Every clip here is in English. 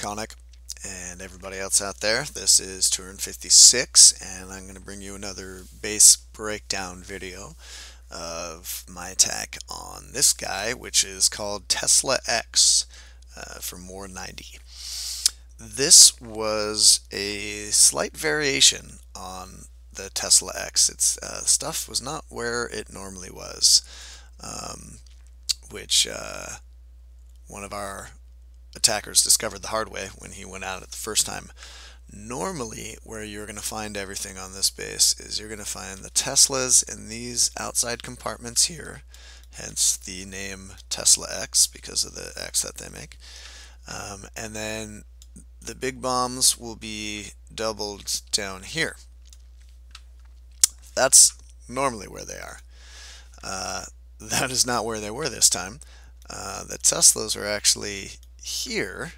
iKonik and everybody else out there. This is Turin56 and I'm going to bring you another base breakdown video of my attack on this guy, which is called Tesla X from War 90. This was a slight variation on the Tesla X. Its stuff was not where it normally was, which one of our attackers discovered the hard way when he went out it the first time. Normally, where you're going to find everything on this base is you're going to find the Teslas in these outside compartments here, hence the name Tesla X because of the X that they make. And then the big bombs will be doubled down here. That's normally where they are. That is not where they were this time. The Teslas are actually here,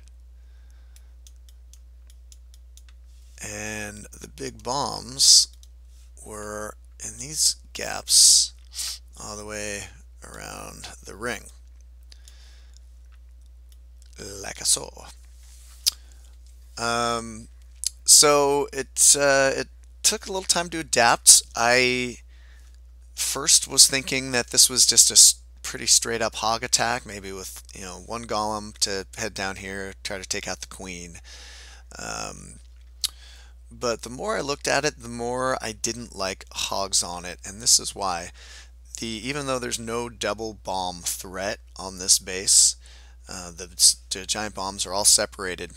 and the big bombs were in these gaps all the way around the ring, like so. So it took a little time to adapt. I first was thinking that this was just a pretty straight up hog attack, maybe with one golem to head down here, try to take out the queen. But the more I looked at it, the more I didn't like hogs on it, and this is why. Even though there's no double bomb threat on this base, the giant bombs are all separated.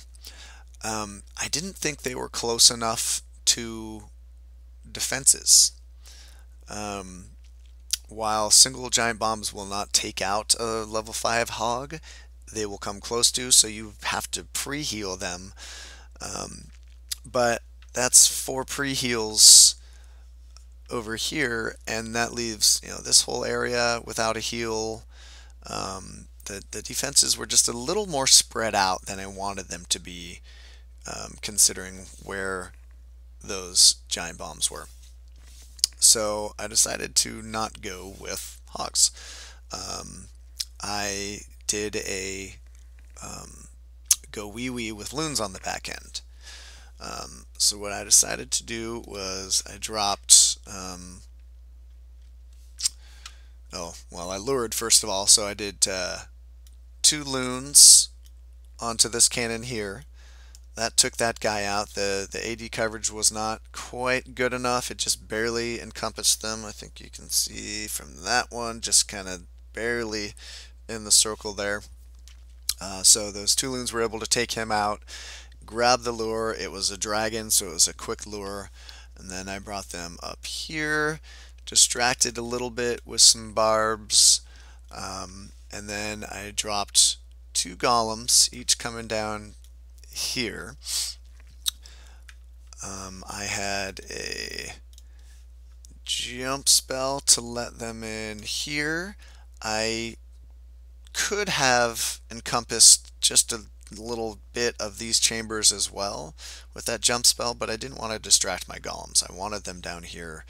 I didn't think they were close enough to defenses. While single giant bombs will not take out a level 5 hog, they will come close to, so you have to pre-heal them. But that's 4 pre-heals over here, and that leaves this whole area without a heal. The defenses were just a little more spread out than I wanted them to be, considering where those giant bombs were. So I decided to not go with hogs. I did a Gowiwi with loons on the back end. So what I decided to do was I dropped, I lured first of all, so I did 2 loons onto this cannon here. That took that guy out. The AD coverage was not quite good enough. It just barely encompassed them. I think you can see from that one, just kind of barely in the circle there. So those 2 loons were able to take him out, grab the lure. It was a dragon, so it was a quick lure. And then I brought them up here, distracted a little bit with some barbs. And then I dropped 2 golems, each coming down here. I had a jump spell to let them in here. I could have encompassed just a little bit of these chambers as well with that jump spell, but I didn't want to distract my golems. I wanted them down here.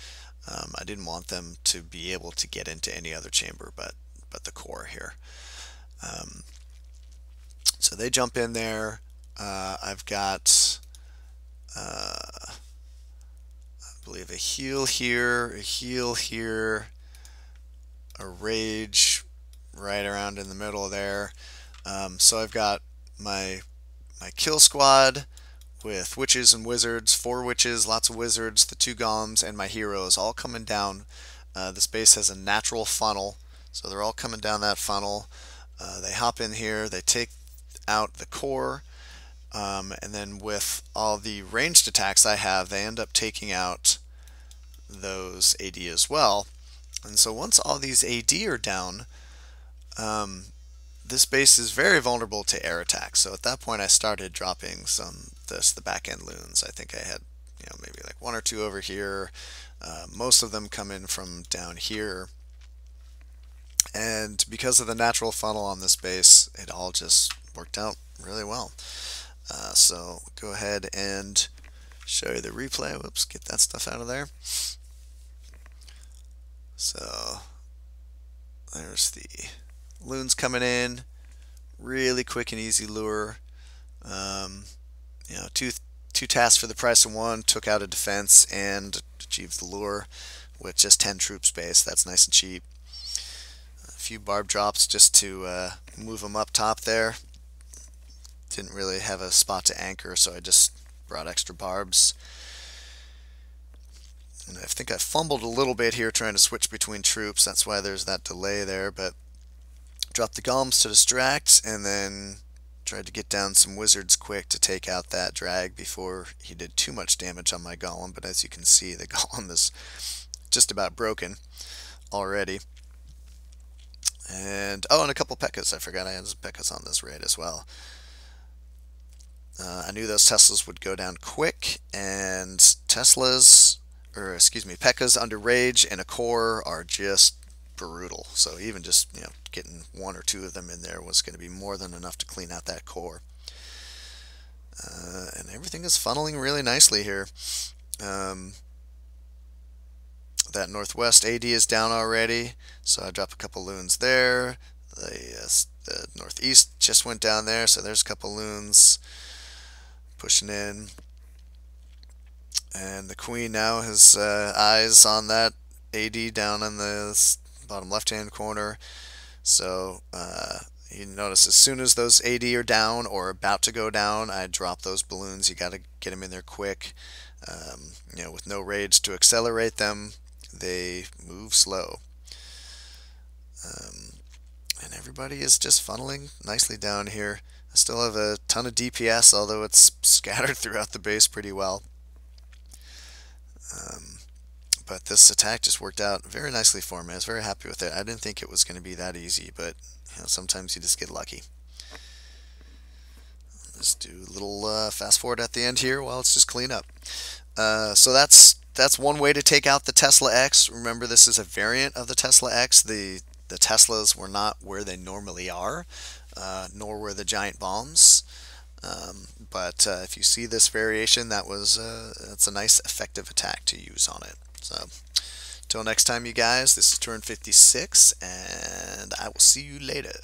I didn't want them to be able to get into any other chamber but the core here. So they jump in there. I've got, I believe, a heal here, a rage right around in the middle there. So I've got my kill squad with witches and wizards, 4 witches, lots of wizards, the 2 golems, and my heroes all coming down. This base has a natural funnel, so they're all coming down that funnel. They hop in here, they take out the core. And then with all the ranged attacks I have, they end up taking out those AD as well. And so once all these AD are down, this base is very vulnerable to air attacks. So at that point I started dropping the back end loons. I think I had maybe like 1 or 2 over here. Most of them come in from down here. And because of the natural funnel on this base, it all just worked out really well. So go ahead and show you the replay. Whoops, get that stuff out of there. So there's the loons coming in. Really quick and easy lure. Um, you know, two tasks for the price of one, took out a defense and achieved the lure with just 10 troop space. That's nice and cheap. A few barb drops just to move them up top there. Didn't really have a spot to anchor, so I just brought extra barbs. And I think I fumbled a little bit here trying to switch between troops. That's why there's that delay there, but dropped the golems to distract and then tried to get down some wizards quick to take out that drag before he did too much damage on my golem. But as you can see, the golem is just about broken already. And oh, and a couple P.E.K.K.A.s. I forgot I had some P.E.K.K.A.s on this raid as well. I knew those Teslas would go down quick, and Teslas, or excuse me, P.E.K.K.A.s under rage and a core are just brutal. So even just, you know, getting one or two of them in there was going to be more than enough to clean out that core. And everything is funneling really nicely here. That northwest AD is down already, so I dropped a couple loons there. The northeast just went down there, so there's a couple loons pushing in. And the queen now has eyes on that AD down in the bottom left-hand corner. So you notice as soon as those AD are down or about to go down, I drop those balloons. You got to get them in there quick. You know, with no rage to accelerate them, they move slow. And everybody is just funneling nicely down here. I still have a ton of DPS, although it's scattered throughout the base pretty well. But this attack just worked out very nicely for me. I was very happy with it. I didn't think it was going to be that easy, but you know, sometimes you just get lucky. Let's do a little fast forward at the end here while it's just clean up. So that's one way to take out the Tesla X. Remember, this is a variant of the Tesla X. The Teslas were not where they normally are, nor were the giant bombs. But if you see this variation, that's a nice effective attack to use on it. So, till next time, you guys, this is Turin56, and I will see you later.